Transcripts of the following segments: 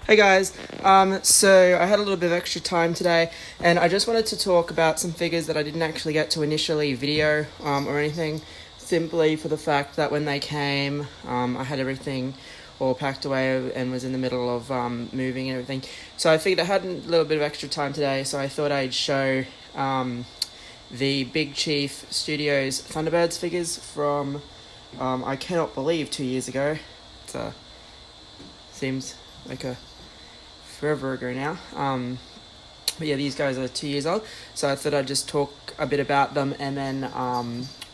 Hey guys, so I had a little bit of extra time today and I just wanted to talk about some figures that I didn't actually get to initially video or anything, simply for the fact that when they came, I had everything all packed away and was in the middle of moving and everything. So I figured I had a little bit of extra time today, so I thought I'd show the Big Chief Studios Thunderbirds figures from, I cannot believe, 2 years ago. It seems like a forever ago now. But yeah, these guys are 2 years old, so I thought I'd just talk a bit about them and then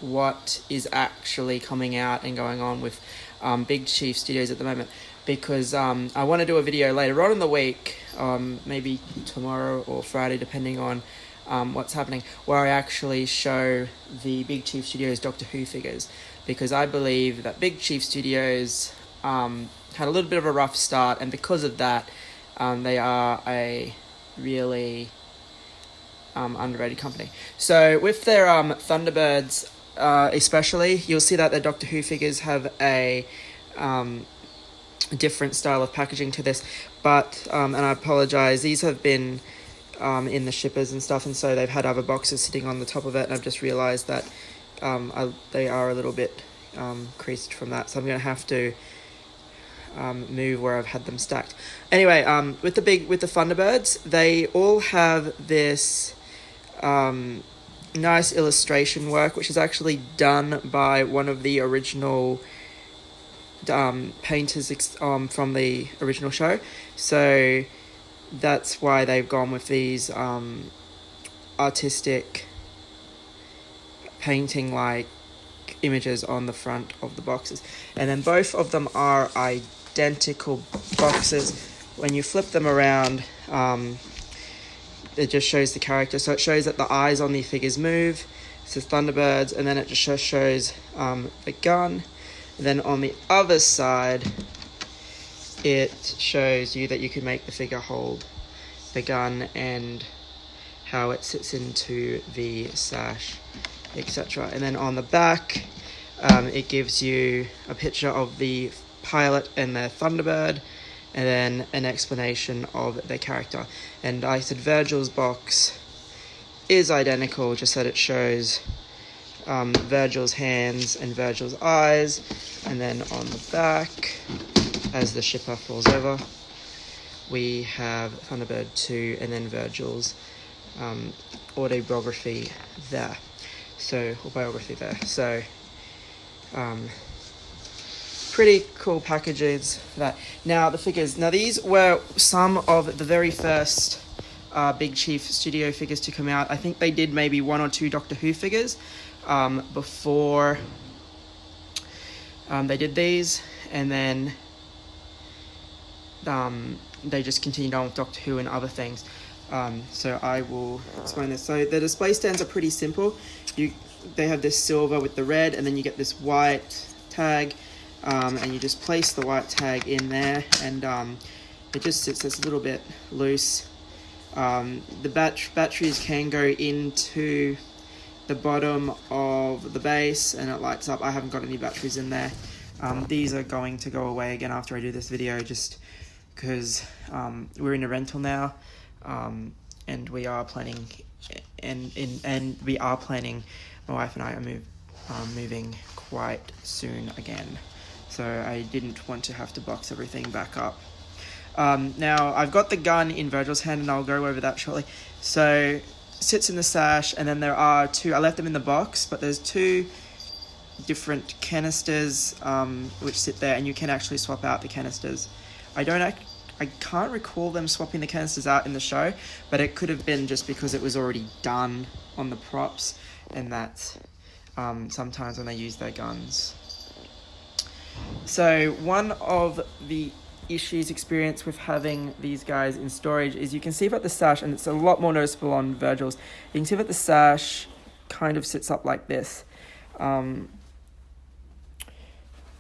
what is actually coming out and going on with Big Chief Studios at the moment, because I want to do a video later on in the week, maybe tomorrow or Friday depending on what's happening, where I actually show the Big Chief Studios Doctor Who figures, because I believe that Big Chief Studios had a little bit of a rough start, and because of that they are a really underrated company. So with their Thunderbirds especially, you'll see that the Doctor Who figures have a different style of packaging to this, but and I apologise, these have been in the shippers and stuff, and so they've had other boxes sitting on the top of it, and I've just realised that they are a little bit creased from that, so I'm going to have to move where I've had them stacked. Anyway, with the Thunderbirds, they all have this nice illustration work, which is actually done by one of the original painters from the original show. So that's why they've gone with these artistic painting like images on the front of the boxes, and then both of them are identical boxes. When you flip them around, it just shows the character, so it shows that the eyes on the figures move. It says Thunderbirds, and then it just shows the gun. And then on the other side, it shows you that you can make the figure hold the gun and how it sits into the sash, etc. And then on the back, it gives you a picture of the pilot and their Thunderbird, and then an explanation of their character. And I said Virgil's box is identical, just that it shows Virgil's hands and Virgil's eyes, and then on the back, as the shipper falls over, we have Thunderbird 2 and then Virgil's autobiography there. So, or biography there. So, pretty cool packages for that. Now, the figures. Now, these were some of the very first Big Chief Studio figures to come out. I think they did maybe 1 or 2 Doctor Who figures before they did these, and then they just continued on with Doctor Who and other things. So I will explain this. So the display stands are pretty simple. They have this silver with the red, and then you get this white tag, and you just place the white tag in there, and it just sits a little bit loose. The batteries can go into the bottom of the base, and it lights up. I haven't got any batteries in there. These are going to go away again after I do this video, just because we're in a rental now, and we are planning, my wife and I are moving quite soon again, so I didn't want to have to box everything back up. Now I've got the gun in Virgil's hand, and I'll go over that shortly. So sits in the sash, and then there are 2, I left them in the box, but there's 2 different canisters which sit there, and you can actually swap out the canisters. I can't recall them swapping the canisters out in the show, but it could have been just because it was already done on the props, and that's sometimes when they use their guns. So one of the issues experienced with having these guys in storage is you can see that the sash, and it's a lot more noticeable on Virgil's, you can see that the sash kind of sits up like this.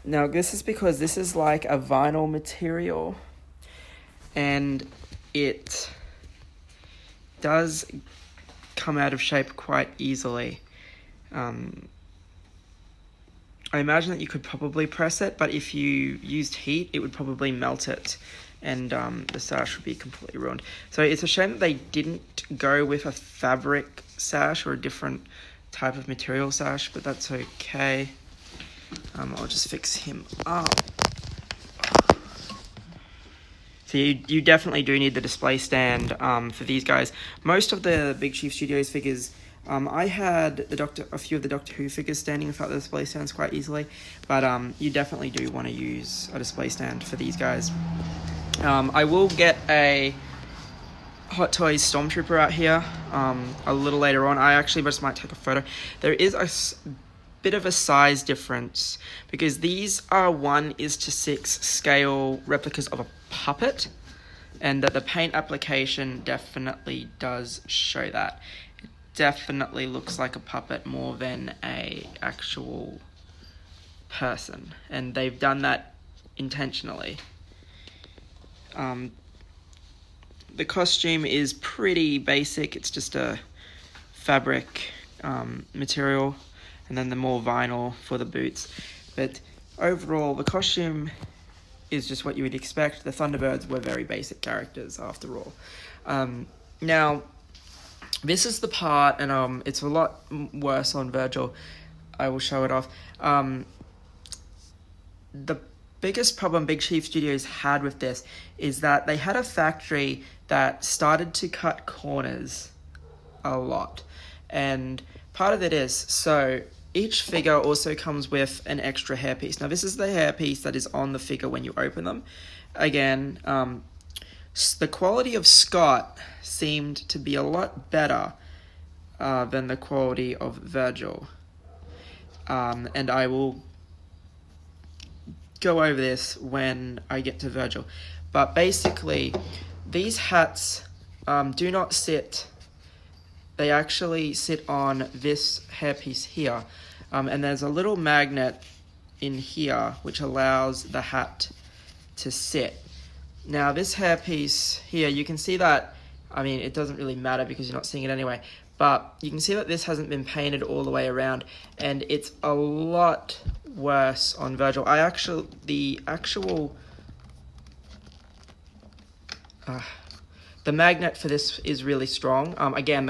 Now this is because this is like a vinyl material, and it does come out of shape quite easily. I imagine that you could probably press it, but if you used heat, it would probably melt it and the sash would be completely ruined. So it's a shame that they didn't go with a fabric sash or a different type of material sash, but that's okay. I'll just fix him up. So you definitely do need the display stand for these guys. Most of the Big Chief Studios figures, I had a few of the Doctor Who figures standing without the display stands quite easily, but you definitely do want to use a display stand for these guys. I will get a Hot Toys Stormtrooper out here a little later on. I actually just might take a photo. There is a bit of a size difference because these are 1:6 scale replicas of a puppet, and that the paint application definitely does show that. It definitely looks like a puppet more than a actual person, and they've done that intentionally. The costume is pretty basic. It's just a fabric material, and then the more vinyl for the boots. But overall, the costume is just what you would expect. The Thunderbirds were very basic characters after all. Now, this is the part, and it's a lot worse on Virgil. I will show it off. The biggest problem Big Chief Studios had with this is that they had a factory that started to cut corners a lot. And part of it is, so each figure also comes with an extra hairpiece. Now, this is the hairpiece that is on the figure when you open them. Again, the quality of Scott seemed to be a lot better than the quality of Virgil. And I will go over this when I get to Virgil. But basically, these hats do not sit. They actually sit on this hairpiece here. And there's a little magnet in here which allows the hat to sit. Now, this hairpiece here, you can see that, I mean, it doesn't really matter because you're not seeing it anyway, but you can see that this hasn't been painted all the way around, and it's a lot worse on Virgil. The magnet for this is really strong. Again,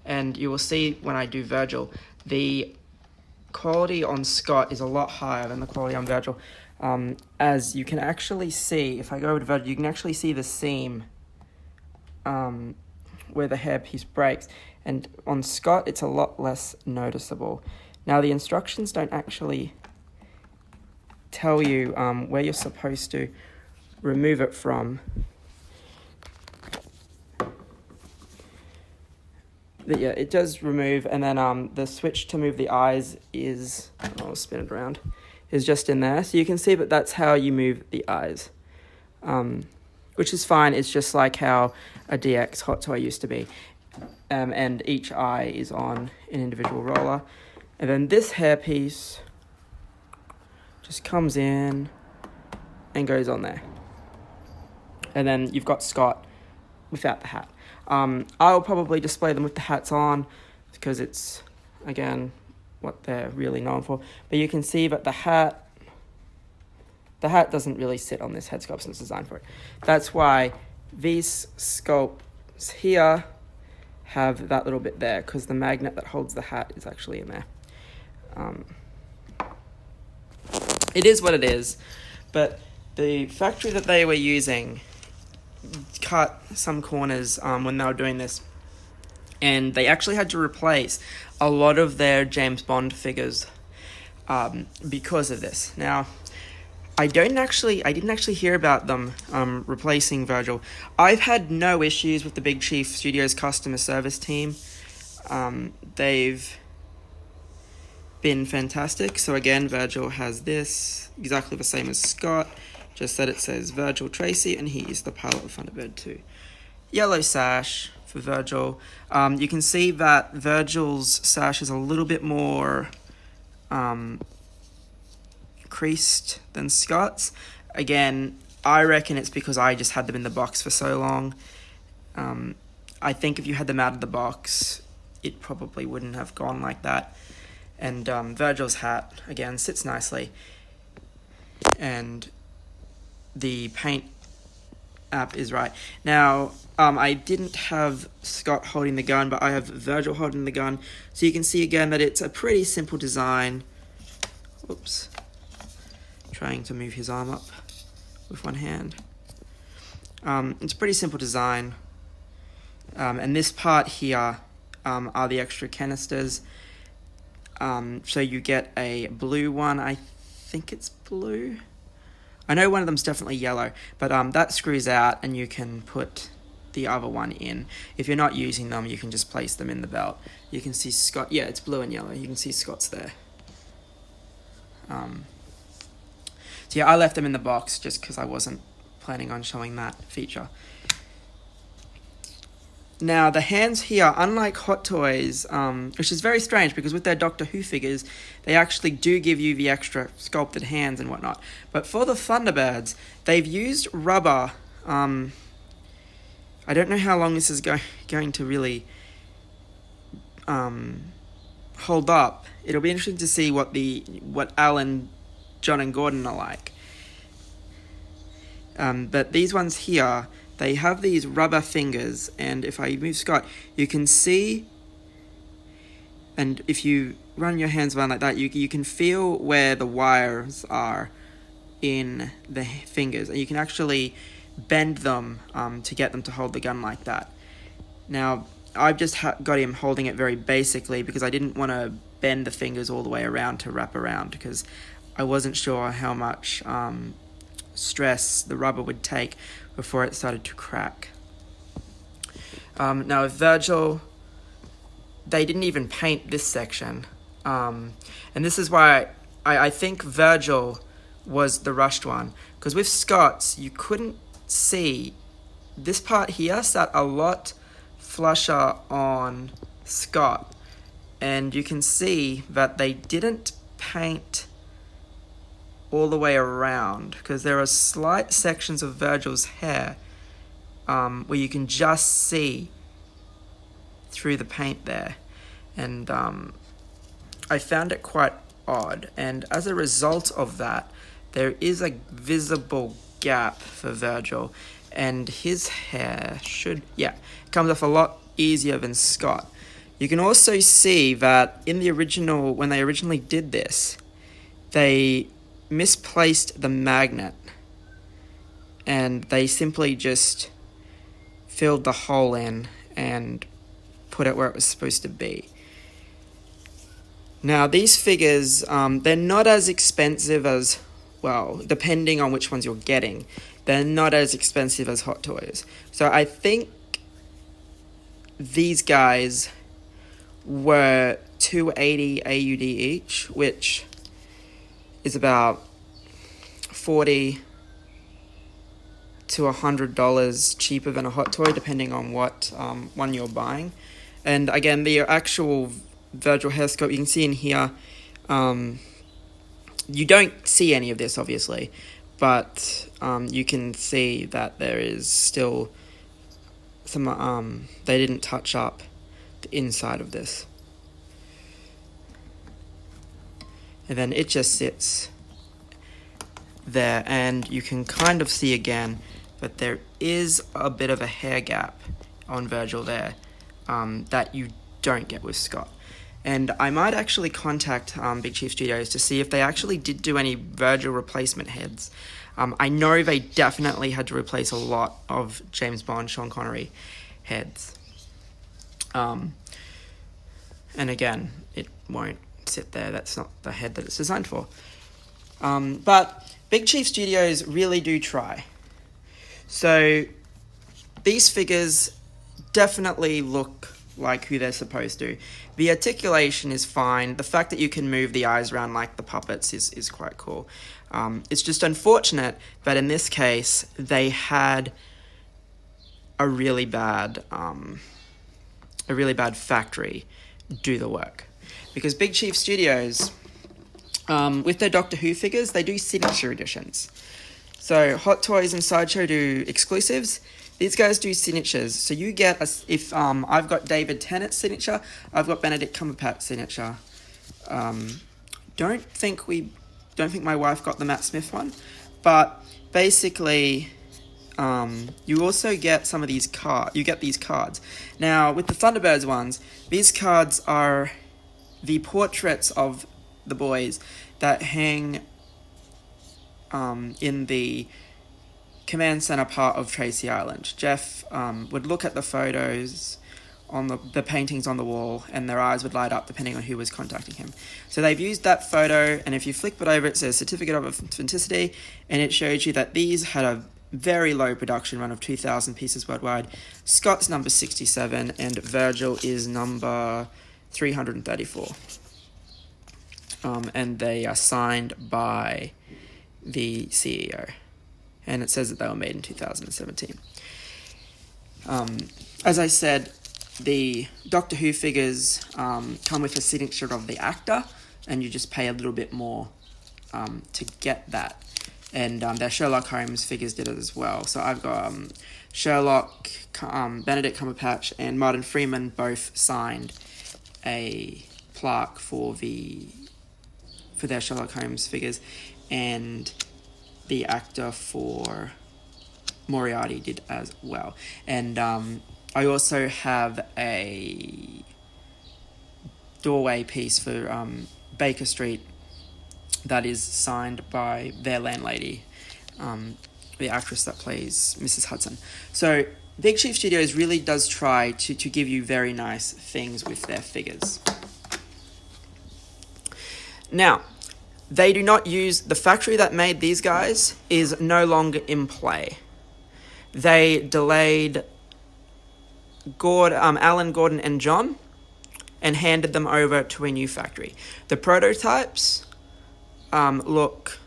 and you will see when I do Virgil, the quality on Scott is a lot higher than the quality on Virgil. As you can actually see, if I go over to Virgil, you can actually see the seam where the hairpiece breaks. And on Scott, it's a lot less noticeable. Now, the instructions don't actually tell you where you're supposed to remove it from. But yeah, it does remove, and then the switch to move the eyes is, I'll spin it around, is just in there. So you can see that that's how you move the eyes, which is fine. It's just like how a DX Hot Toy used to be. And each eye is on an individual roller. And then this hairpiece just comes in and goes on there. And then you've got Scott without the hat. I'll probably display them with the hats on because it's, again, what they're really known for. But you can see that the hat doesn't really sit on this head sculpt since it's designed for it. That's why these sculpts here have that little bit there, because the magnet that holds the hat is actually in there. It is what it is, but the factory that they were using cut some corners when they were doing this, and they actually had to replace a lot of their James Bond figures because of this. Now, I didn't actually hear about them replacing Virgil. I've had no issues with the Big Chief Studios customer service team. They've been fantastic. So again, Virgil has this, exactly the same as Scott, just that it says Virgil Tracey, and he is the pilot of Thunderbird 2. Yellow sash for Virgil. You can see that Virgil's sash is a little bit more creased than Scott's. Again, I reckon it's because I just had them in the box for so long. I think if you had them out of the box, it probably wouldn't have gone like that. And Virgil's hat, again, sits nicely. And the paint app is right. Now, I didn't have Scott holding the gun, but I have Virgil holding the gun. So you can see again that it's a pretty simple design. Oops. Trying to move his arm up with one hand. It's a pretty simple design. And this part here are the extra canisters. So you get a blue one. I think it's blue. I know one of them's definitely yellow, but that screws out and you can put the other one in. If you're not using them, you can just place them in the belt. You can see Scott, yeah, it's blue and yellow. You can see Scott's there. So yeah, I left them in the box just because I wasn't planning on showing that feature. Now, the hands here, unlike Hot Toys, which is very strange because with their Doctor Who figures, they actually do give you the extra sculpted hands and whatnot. But for the Thunderbirds, they've used rubber. I don't know how long this is going to really hold up. It'll be interesting to see what Alan, John, and Gordon are like. But these ones here, they have these rubber fingers, and if I move Scott, you can see, and if you run your hands around like that, you can feel where the wires are in the fingers, and you can actually bend them to get them to hold the gun like that. Now, I've just got him holding it very basically because I didn't want to bend the fingers all the way around to wrap around because I wasn't sure how much stress the rubber would take before it started to crack. Now with Virgil, they didn't even paint this section. And this is why I think Virgil was the rushed one. Because with Scott's, you couldn't see. This part here sat a lot flusher on Scott. And you can see that they didn't paint all the way around because there are slight sections of Virgil's hair where you can just see through the paint there, and I found it quite odd, and as a result of that there is a visible gap for Virgil, and his hair comes off a lot easier than Scott. You can also see that in the original, when they originally did this, they misplaced the magnet and they simply just filled the hole in and put it where it was supposed to be. Now these figures, they're not as expensive as, well, depending on which ones you're getting, they're not as expensive as Hot Toys. So I think these guys were $280 AUD each, which is about $40 to $100 cheaper than a Hot Toy, depending on what one you're buying. And again, the actual Virgil hair sculpt, you can see in here, you don't see any of this, obviously, but you can see that there is still some, they didn't touch up the inside of this. And then it just sits there, and you can kind of see again that there is a bit of a hair gap on Virgil there that you don't get with Scott. And I might actually contact Big Chief Studios to see if they actually did do any Virgil replacement heads. I know they definitely had to replace a lot of James Bond, Sean Connery heads. And again, it won't sit there. That's not the head that it's designed for. But Big Chief Studios really do try. So these figures definitely look like who they're supposed to. The articulation is fine. The fact that you can move the eyes around like the puppets is quite cool. It's just unfortunate that in this case they had a really bad factory do the work. Because Big Chief Studios, with their Doctor Who figures, they do signature editions. So Hot Toys and Sideshow do exclusives. These guys do signatures. So you get, if I've got David Tennant's signature, I've got Benedict Cumberbatch's signature. Don't think my wife got the Matt Smith one, but basically you also get some of these cards. You get these cards. Now, with the Thunderbirds ones, these cards are the portraits of the boys that hang in the command center part of Tracy Island. Jeff would look at the photos on the paintings on the wall, and their eyes would light up depending on who was contacting him. So they've used that photo, and if you flip it over, it says Certificate of Authenticity, and it shows you that these had a very low production run of 2,000 pieces worldwide. Scott's number 67, and Virgil is number 334. And they are signed by the CEO. And it says that they were made in 2017. As I said, the Doctor Who figures come with a signature of the actor, and you just pay a little bit more to get that. And their Sherlock Holmes figures did it as well. So I've got Sherlock, Benedict Cumberbatch, and Martin Freeman both signed a plaque for their Sherlock Holmes figures, and the actor for Moriarty did as well. And I also have a doorway piece for Baker Street that is signed by their landlady, the actress that plays Mrs. Hudson. So Big Chief Studios really does try to give you very nice things with their figures. Now, they do not use... The factory that made these guys is no longer in play. They delayed Alan, Gordon, and John and handed them over to a new factory. The prototypes look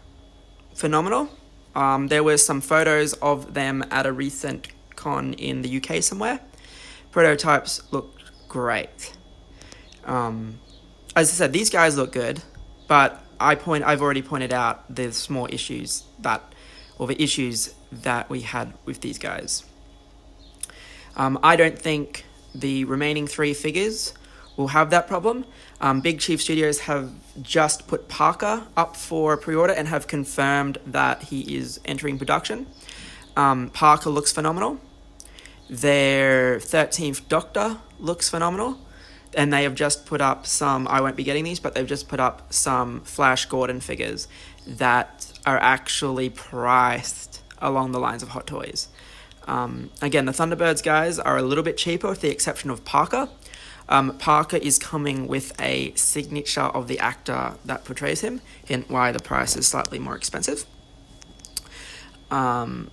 phenomenal. There were some photos of them at a recent con in the UK somewhere. Prototypes look great. As I said, these guys look good, but I've already pointed out the small issues the issues that we had with these guys. I don't think the remaining 3 figures will have that problem. Big Chief Studios have just put Parker up for pre-order and have confirmed that he is entering production. Parker looks phenomenal. Their 13th Doctor looks phenomenal. And they have just put up some... I won't be getting these, but they've just put up some Flash Gordon figures that are actually priced along the lines of Hot Toys. Again, the Thunderbirds guys are a little bit cheaper with the exception of Parker. Parker is coming with a signature of the actor that portrays him, and why the price is slightly more expensive. And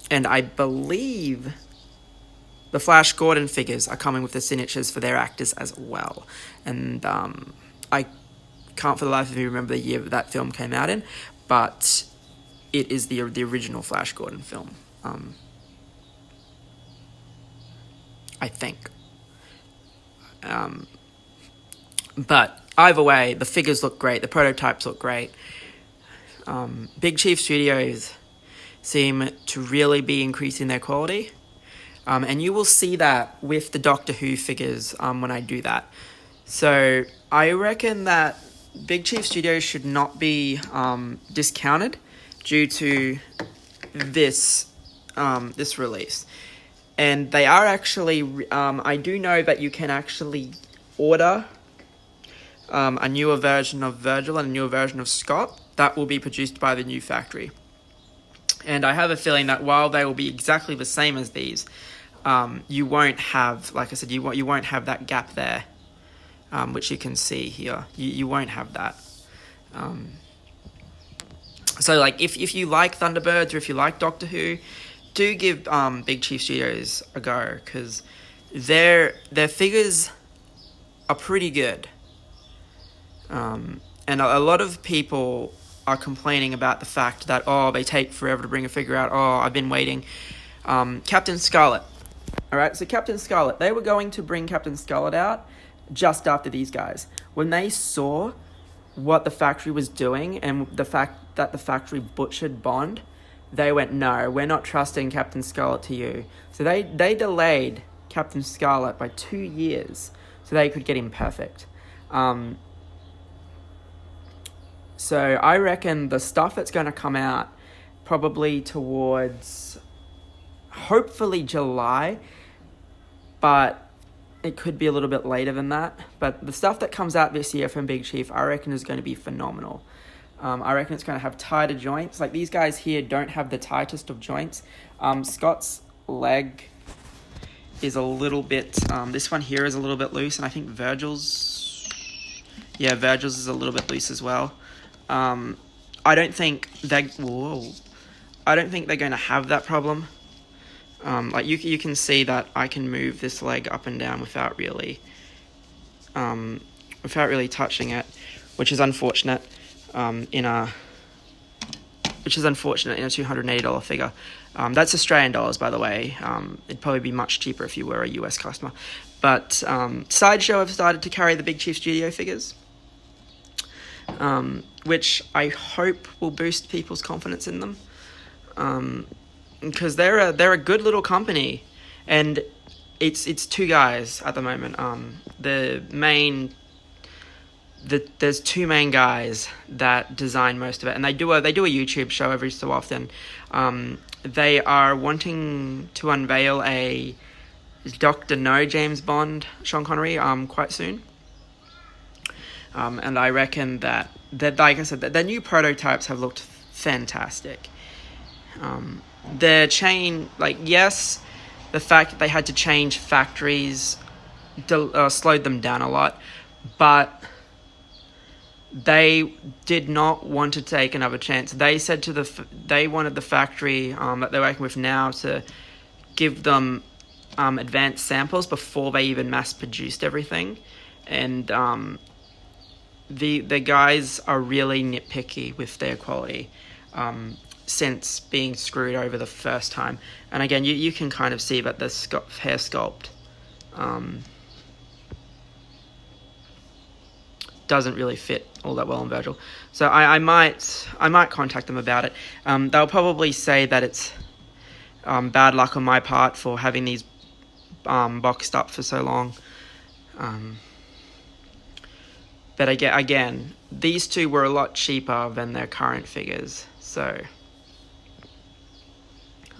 I believe the Flash Gordon figures are coming with the signatures for their actors as well. And I can't for the life of me remember the year that film came out in, but it is the original Flash Gordon film. I think. But either way, the figures look great. The prototypes look great. Big Chief Studios seem to really be increasing their quality. And you will see that with the Doctor Who figures when I do that. So I reckon that Big Chief Studios should not be discounted due to this release. And they are actually... I do know that you can actually order a newer version of Virgil and a newer version of Scott that will be produced by the new factory. And I have a feeling that while they will be exactly the same as these, you won't have, like I said, you won't have that gap there, which you can see here. You won't have that. So, like, if you like Thunderbirds or if you like Doctor Who, do give Big Chief Studios a go, because their figures are pretty good. And a lot of people are complaining about the fact that, they take forever to bring a figure out. I've been waiting. Captain Scarlett. Alright, so Captain Scarlett. They were going to bring Captain Scarlett out just after these guys. When they saw what the factory was doing and the fact that the factory butchered Bond, they went, no, we're not trusting Captain Scarlett to you. So they delayed Captain Scarlett by 2 years so they could get him perfect. So I reckon the stuff that's going to come out probably towards hopefully July, but it could be a little bit later than that. But the stuff that comes out this year from Big Chief, I reckon is going to be phenomenal. I reckon it's going to have tighter joints. Like, these guys here don't have the tightest of joints. Scott's leg is a little bit, this one here is a little bit loose, and I think Virgil's is a little bit loose as well. I don't think they're going to have that problem. Like, you can see that I can move this leg up and down without really touching it, which is unfortunate. In a $280 figure. That's Australian dollars, by the way. It'd probably be much cheaper if you were a US customer. But Sideshow have started to carry the Big Chief Studio figures, which I hope will boost people's confidence in them, because they're a good little company, and it's two guys at the moment. There's two main guys that design most of it, and they do a YouTube show every so often. They are wanting to unveil a Dr. No James Bond Sean Connery quite soon. And I reckon that like I said, the new prototypes have looked fantastic. The fact that they had to change factories slowed them down a lot, but they did not want to take another chance. They said they wanted the factory that they're working with now to give them advanced samples before they even mass produced everything, and the guys are really nitpicky with their quality since being screwed over the first time. And again, you can kind of see that the hair sculpt doesn't really fit all that well on Virgil. So I might contact them about it. They'll probably say that it's bad luck on my part for having these boxed up for so long. But again, these two were a lot cheaper than their current figures. So,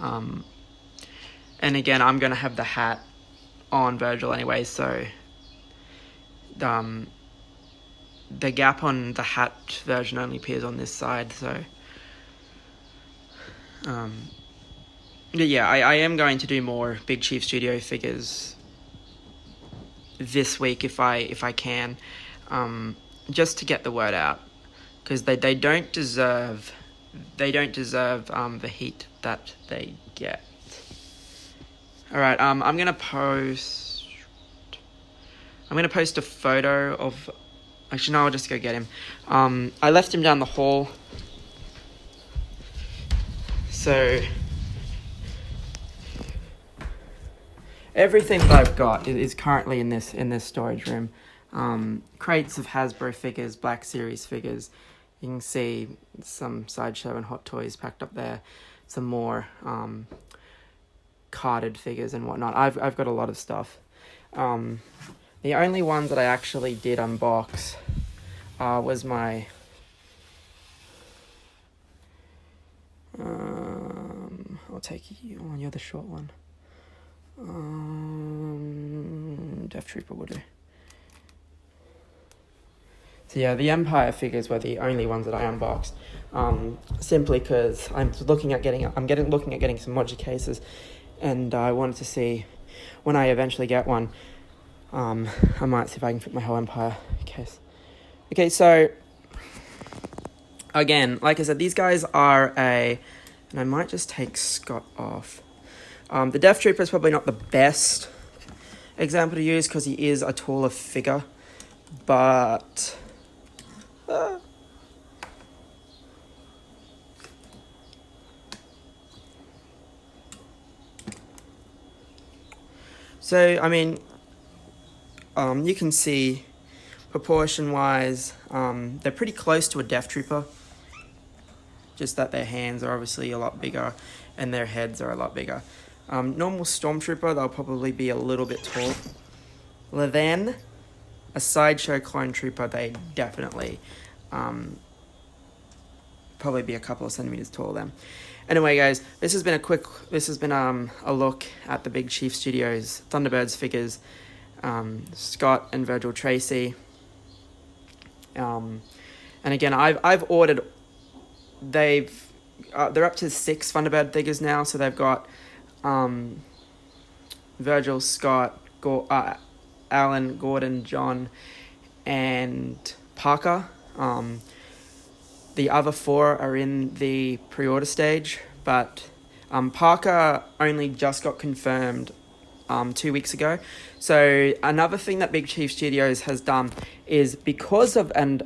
and again, I'm going to have the hat on Virgil anyway, so the gap on the hat version only appears on this side, so yeah, I am going to do more Big Chief Studio figures this week if I can, just to get the word out, because they don't deserve the heat that they get. All right, I'm gonna post a photo of. Actually, no, I'll just go get him. I left him down the hall. So everything that I've got is currently in this storage room. Crates of Hasbro figures, Black Series figures. You can see some Sideshow and Hot Toys packed up there. Some more carded figures and whatnot. I've got a lot of stuff. The only ones that I actually did unbox was my I'll take you on. You're the short one. Death Trooper will do. So yeah, the Empire figures were the only ones that I unboxed. Simply because I'm looking at getting some modular cases, and I wanted to see when I eventually get one. I might see if I can fit my whole Empire case. Okay, so again, like I said, these guys are and I might just take Scott off. The Death Trooper is probably not the best example to use because he is a taller figure, but so I mean, you can see proportion-wise, they're pretty close to a Death Trooper, just that their hands are obviously a lot bigger and their heads are a lot bigger. Normal Stormtrooper, they'll probably be a little bit taller than a Sideshow Clone Trooper. They definitely probably be a couple of centimeters taller than. Anyway, guys, this has been a look at the Big Chief Studios Thunderbirds figures, Scott and Virgil Tracey. And again, I've ordered. They're up to 6 Thunderbird figures now, so they've got Virgil, Scott, Alan, Gordon, John, and Parker. The other 4 are in the pre-order stage, but Parker only just got confirmed 2 weeks ago. So another thing that Big Chief Studios has done is and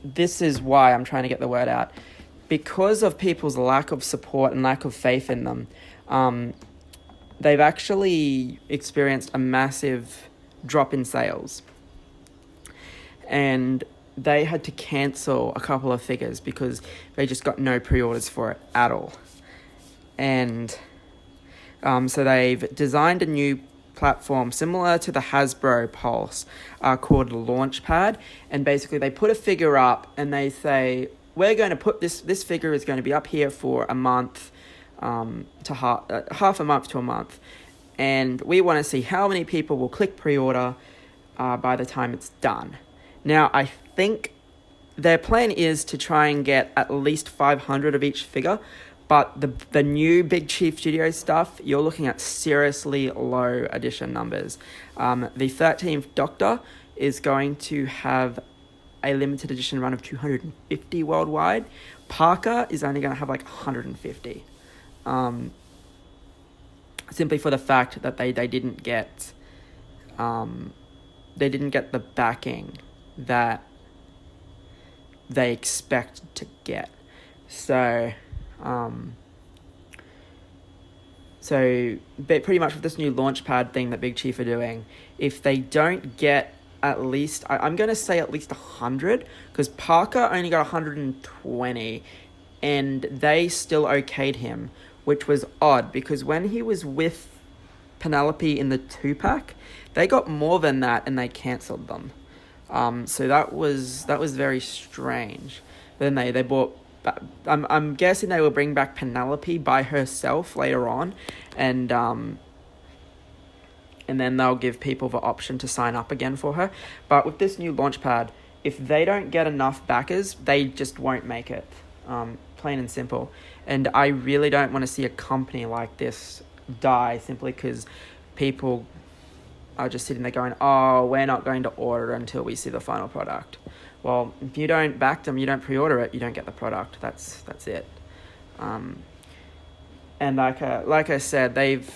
this is why I'm trying to get the word out, because of people's lack of support and lack of faith in them, they've actually experienced a massive drop in sales. And they had to cancel a couple of figures because they just got no pre-orders for it at all. And so they've designed a new platform similar to the Hasbro Pulse called Launchpad. And basically they put a figure up and they say, we're going to put this figure is going to be up here for a month to half a month to a month. And we want to see how many people will click pre-order by the time it's done. Now, I think their plan is to try and get at least 500 of each figure, but the new Big Chief Studio stuff, you're looking at seriously low edition numbers. The 13th Doctor is going to have a limited edition run of 250 worldwide. Parker is only going to have like 150. Simply for the fact that they didn't get the backing that they expect to get. So pretty much with this new Launchpad thing that Big Chief are doing, if they don't get at least, I'm going to say at least 100, because Parker only got 120, and they still okayed him, which was odd, because when he was with Penelope in the 2-pack, they got more than that, and they cancelled them. So that was very strange. Then they bought. I'm guessing they will bring back Penelope by herself later on, and then they'll give people the option to sign up again for her. But with this new Launchpad, if they don't get enough backers, they just won't make it. Plain and simple. And I really don't want to see a company like this die simply because people are just sitting there going, oh, we're not going to order until we see the final product. Well, if you don't back them, you don't pre-order it, you don't get the product. That's it. And like I said, they've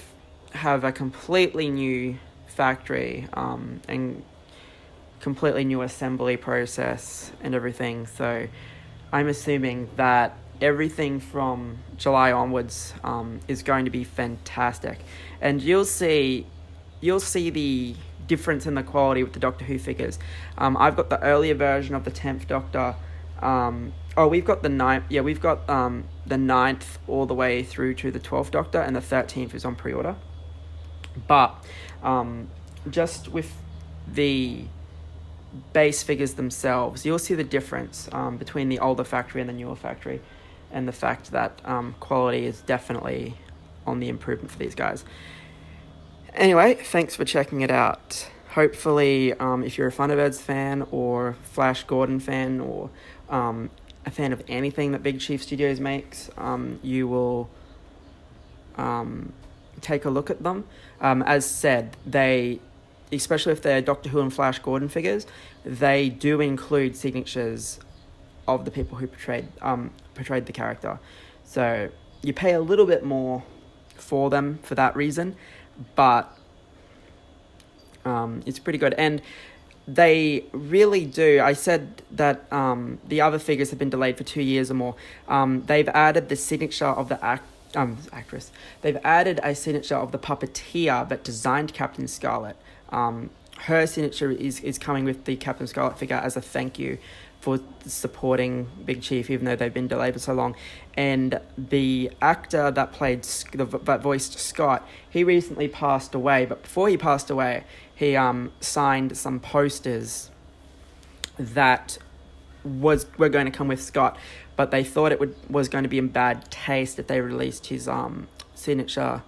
have a completely new factory and completely new assembly process and everything. So I'm assuming that everything from July onwards is going to be fantastic. And you'll see the difference in the quality with the Doctor Who figures. I've got the earlier version of the 10th Doctor. We've got the 9th. Yeah, we've got the 9th all the way through to the 12th Doctor, and the 13th is on pre-order. But just with the base figures themselves, you'll see the difference between the older factory and the newer factory, and the fact that quality is definitely on the improvement for these guys. Anyway, thanks for checking it out. Hopefully, if you're a Thunderbirds fan or Flash Gordon fan or a fan of anything that Big Chief Studios makes, you will take a look at them. As said, they, especially if they're Doctor Who and Flash Gordon figures, they do include signatures of the people who portrayed the character. So you pay a little bit more for them for that reason, but it's pretty good. And they really do. I said that the other figures have been delayed for 2 years or more. They've added the signature of the actress. They've added a signature of the puppeteer that designed Captain Scarlett. Her signature is coming with the Captain Scarlett figure as a thank you for supporting Big Chief, even though they've been delayed for so long. And the actor that that voiced Scott, he recently passed away. But before he passed away, he signed some posters that were going to come with Scott. but they thought it was going to be in bad taste if they released his signature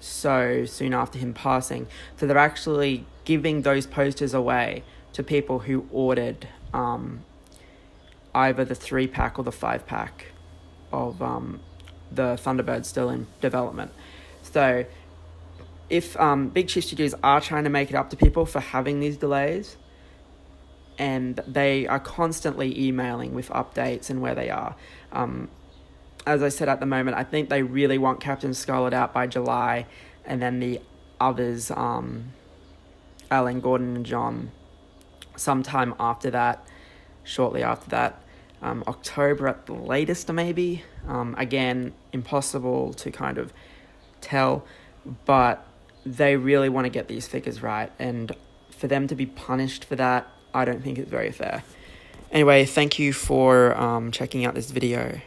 so soon after him passing. So they're actually giving those posters away to people who ordered either the 3-pack or the 5-pack of the Thunderbird still in development. So if Big Chief Studios are trying to make it up to people for having these delays, and they are constantly emailing with updates and where they are. As I said, at the moment, I think they really want Captain Scarlett out by July, and then the others, Alan, Gordon, and John, sometime after that, shortly after that. October at the latest, maybe. Again, impossible to kind of tell, but they really want to get these figures right, and for them to be punished for that, I don't think it's very fair. Anyway, thank you for checking out this video.